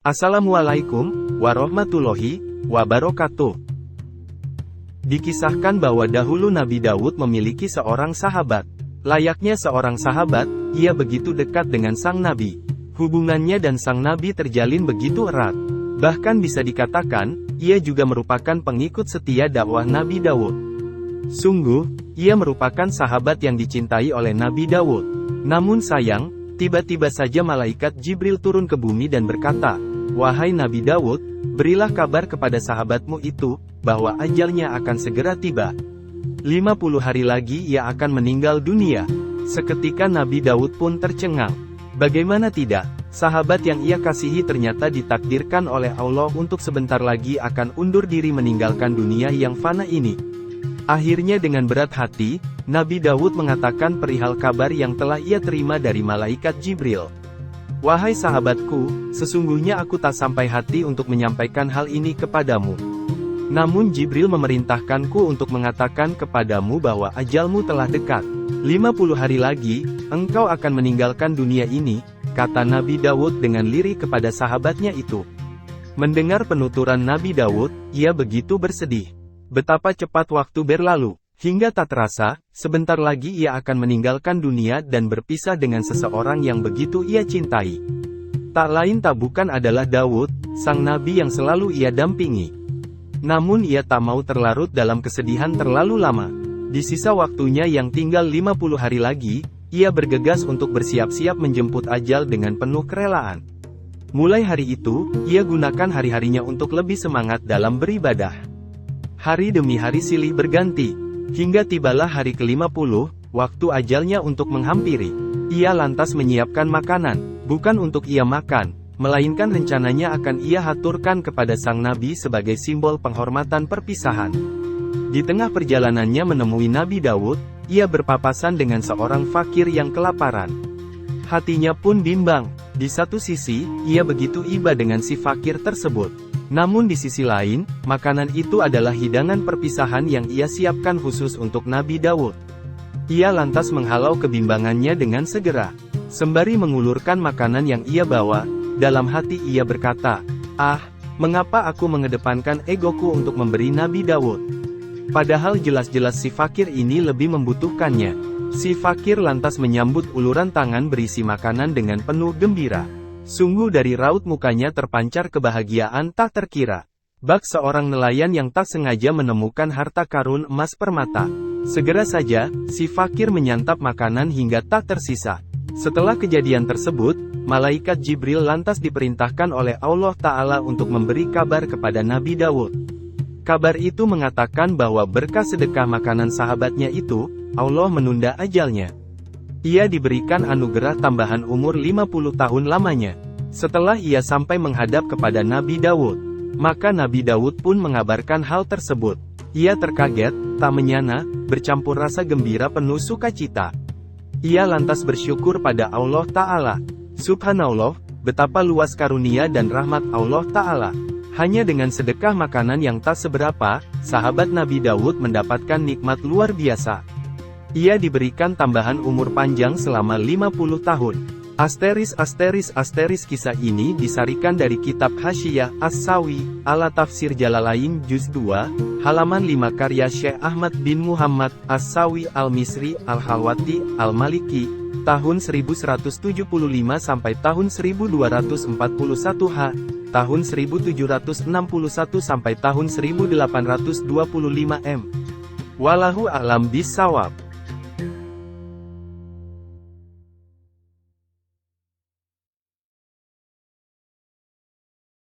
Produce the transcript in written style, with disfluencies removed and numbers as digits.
Assalamualaikum warahmatullahi wabarakatuh. Dikisahkan bahwa dahulu Nabi Daud memiliki seorang sahabat. Layaknya seorang sahabat, ia begitu dekat dengan sang Nabi. Hubungannya dan sang Nabi terjalin begitu erat. Bahkan bisa dikatakan, ia juga merupakan pengikut setia dakwah Nabi Daud. Sungguh, ia merupakan sahabat yang dicintai oleh Nabi Daud. Namun sayang, tiba-tiba saja malaikat Jibril turun ke bumi dan berkata, "Wahai Nabi Daud, berilah kabar kepada sahabatmu itu, bahwa ajalnya akan segera tiba. 50 hari lagi ia akan meninggal dunia." Seketika Nabi Daud pun tercengang. Bagaimana tidak, sahabat yang ia kasihi ternyata ditakdirkan oleh Allah untuk sebentar lagi akan undur diri meninggalkan dunia yang fana ini. Akhirnya dengan berat hati, Nabi Daud mengatakan perihal kabar yang telah ia terima dari malaikat Jibril. "Wahai sahabatku, sesungguhnya aku tak sampai hati untuk menyampaikan hal ini kepadamu. Namun Jibril memerintahkanku untuk mengatakan kepadamu bahwa ajalmu telah dekat. 50 hari lagi, engkau akan meninggalkan dunia ini," kata Nabi Daud dengan lirih kepada sahabatnya itu. Mendengar penuturan Nabi Daud, ia begitu bersedih. Betapa cepat waktu berlalu. Hingga tak terasa, sebentar lagi ia akan meninggalkan dunia dan berpisah dengan seseorang yang begitu ia cintai. Tak lain tak bukan adalah Daud, sang nabi yang selalu ia dampingi. Namun ia tak mau terlarut dalam kesedihan terlalu lama. Di sisa waktunya yang tinggal 50 hari lagi, ia bergegas untuk bersiap-siap menjemput ajal dengan penuh kerelaan. Mulai hari itu, ia gunakan hari-harinya untuk lebih semangat dalam beribadah. Hari demi hari silih berganti. Hingga tibalah hari ke-50, waktu ajalnya untuk menghampiri. Ia lantas menyiapkan makanan, bukan untuk ia makan, melainkan rencananya akan ia haturkan kepada sang nabi sebagai simbol penghormatan perpisahan. Di tengah perjalanannya menemui Nabi Daud, ia berpapasan dengan seorang fakir yang kelaparan. Hatinya pun bimbang. Di satu sisi, ia begitu iba dengan si fakir tersebut. Namun di sisi lain, makanan itu adalah hidangan perpisahan yang ia siapkan khusus untuk Nabi Daud. Ia lantas menghalau kebimbangannya dengan segera. Sembari mengulurkan makanan yang ia bawa, dalam hati ia berkata, "Ah, mengapa aku mengedepankan egoku untuk memberi Nabi Daud? Padahal jelas-jelas si fakir ini lebih membutuhkannya." Si fakir lantas menyambut uluran tangan berisi makanan dengan penuh gembira. Sungguh dari raut mukanya terpancar kebahagiaan tak terkira. Bak seorang nelayan yang tak sengaja menemukan harta karun emas permata. Segera saja, si fakir menyantap makanan hingga tak tersisa. Setelah kejadian tersebut, malaikat Jibril lantas diperintahkan oleh Allah Ta'ala untuk memberi kabar kepada Nabi Daud. Kabar itu mengatakan bahwa berkah sedekah makanan sahabatnya itu, Allah menunda ajalnya. Ia diberikan anugerah tambahan umur 50 tahun lamanya. Setelah ia sampai menghadap kepada Nabi Daud, maka Nabi Daud pun mengabarkan hal tersebut. Ia terkaget, tak menyana, bercampur rasa gembira penuh sukacita. Ia lantas bersyukur pada Allah Ta'ala. Subhanallah, betapa luas karunia dan rahmat Allah Ta'ala. Hanya dengan sedekah makanan yang tak seberapa, sahabat Nabi Daud mendapatkan nikmat luar biasa. Ia diberikan tambahan umur panjang selama 50 tahun. Kisah ini disarikan dari kitab Hasyiyah As-Sawi, ala Tafsir Jalalain Juz 2, halaman 5 karya Syekh Ahmad bin Muhammad As-Sawi Al-Misri Al-Halwati Al-Maliki, tahun 1175 sampai tahun 1241 tahun 1761 sampai tahun 1825 Wallahu a'lam bishawab.